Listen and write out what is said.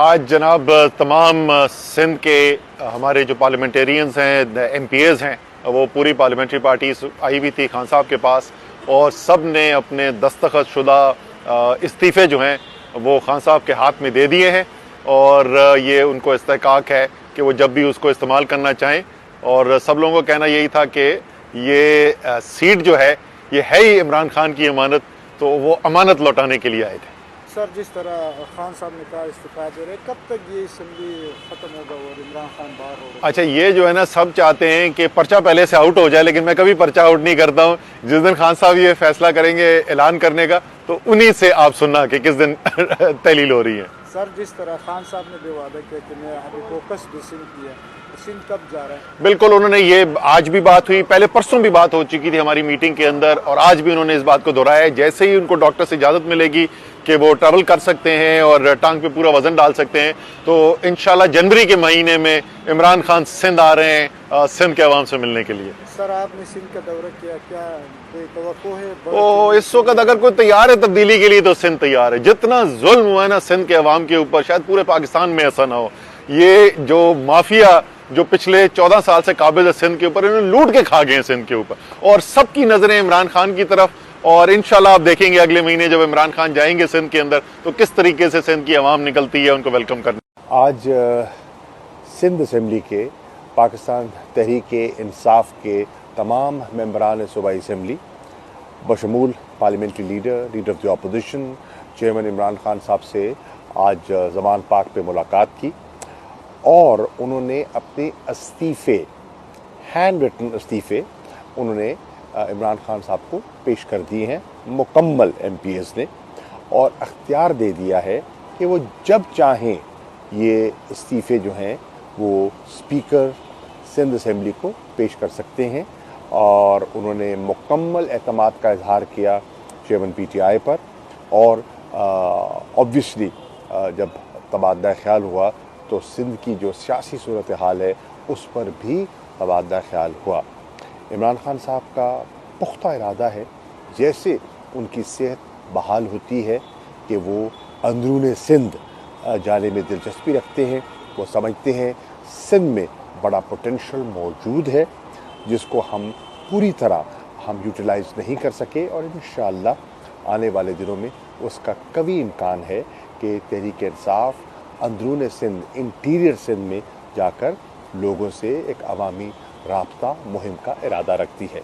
آج جناب تمام سندھ کے ہمارے جو پارلیمنٹیرینز ہیں، ایم پی ایز ہیں، وہ پوری پارلیمنٹری پارٹیز آئی ہوئی تھی خان صاحب کے پاس، اور سب نے اپنے دستخط شدہ استعفے جو ہیں وہ خان صاحب کے ہاتھ میں دے دیے ہیں، اور یہ ان کو استحقاق ہے کہ وہ جب بھی اس کو استعمال کرنا چاہیں. اور سب لوگوں کا کہنا یہی تھا کہ یہ سیٹ جو ہے یہ ہے ہی عمران خان کی امانت، تو وہ امانت لوٹانے کے لیے آئے تھے. سر، جس طرح خان صاحب نے کہا استعفیٰ دے رہے، کب تک یہ اسمبلی ختم ہوگا اور عمران خان باہر ہوگا؟ اچھا، یہ جو ہے نا، سب چاہتے ہیں کہ پرچہ پہلے سے آؤٹ ہو جائے، لیکن میں کبھی پرچہ آؤٹ نہیں کرتا ہوں. جس دن خان صاحب یہ فیصلہ کریں گے اعلان کرنے کا، تو انہی سے آپ سننا کہ کس دن تحلیل ہو رہی ہے. سر، جس طرح خان صاحب نے بھی وعدہ کیا کہ میں ابھی فوکس بھی سندھ کی ہے، سندھ کب جا رہا ہے؟ بالکل، انہوں نے یہ آج بھی بات ہوئی، پہلے پرسوں بھی بات ہو چکی تھی ہماری میٹنگ کے اندر، اور آج بھی انہوں نے اس بات کو دہرایا ہے. جیسے ہی ان کو ڈاکٹر سے اجازت ملے گی کہ وہ ٹریول کر سکتے ہیں اور ٹانگ پہ پورا وزن ڈال سکتے ہیں، تو انشاءاللہ جنوری کے مہینے میں عمران خان سندھ آ رہے ہیں سندھ کے عوام سے ملنے کے لیے. سر، آپ نے سندھ کا دورہ کیا، کیا کوئی توقع ہے؟ اس وقت اگر کوئی تیار ہے تبدیلی کے لیے تو سندھ تیار ہے. جتنا ظلم ہوا ہے نا سندھ کے عوام کے اوپر، شاید پورے پاکستان میں ایسا نہ ہو. یہ جو مافیا جو پچھلے 14 سال سے قابض ہے سندھ کے اوپر، انہوں نے لوٹ کے کھا گئے ہیں سندھ کے اوپر، اور سب کی نظریں عمران خان کی طرف. اور انشاءاللہ آپ دیکھیں گے اگلے مہینے جب عمران خان جائیں گے سندھ کے اندر، تو کس طریقے سے سندھ کی عوام نکلتی ہے ان کو ویلکم کرنے. آج سندھ اسمبلی کے پاکستان تحریک انصاف کے تمام ممبران صوبائی اسمبلی بشمول parliamentary leader of the opposition chairman Imran Khan صاحب سے آج زمان پاک پہ ملاقات کی، اور انہوں نے اپنے استعفے، ہینڈ ریٹن استعفے انہوں نے عمران خان صاحب کو پیش کر دیے ہیں مکمل ایم پی ایز نے، اور اختیار دے دیا ہے کہ وہ جب چاہیں یہ استعفے جو ہیں وہ اسپیکر سندھ اسمبلی کو پیش کر سکتے ہیں. اور انہوں نے مکمل اعتماد کا اظہار کیا چیئرمین پی ٹی آئی پر، اور آبویسلی جب تبادلہ خیال ہوا تو سندھ کی جو سیاسی صورتحال ہے اس پر بھی تبادلہ خیال ہوا. عمران خان صاحب کا پختہ ارادہ ہے، جیسے ان کی صحت بحال ہوتی ہے، کہ وہ اندرون سندھ جانے میں دلچسپی رکھتے ہیں. وہ سمجھتے ہیں سندھ میں بڑا پوٹینشل موجود ہے جس کو ہم پوری طرح یوٹیلائز نہیں کر سکے، اور انشاءاللہ آنے والے دنوں میں اس کا قوی امکان ہے کہ تحریک انصاف اندرون سندھ، انٹیریئر سندھ میں جا کر لوگوں سے ایک عوامی رابطہ مہم کا ارادہ رکھتی ہے.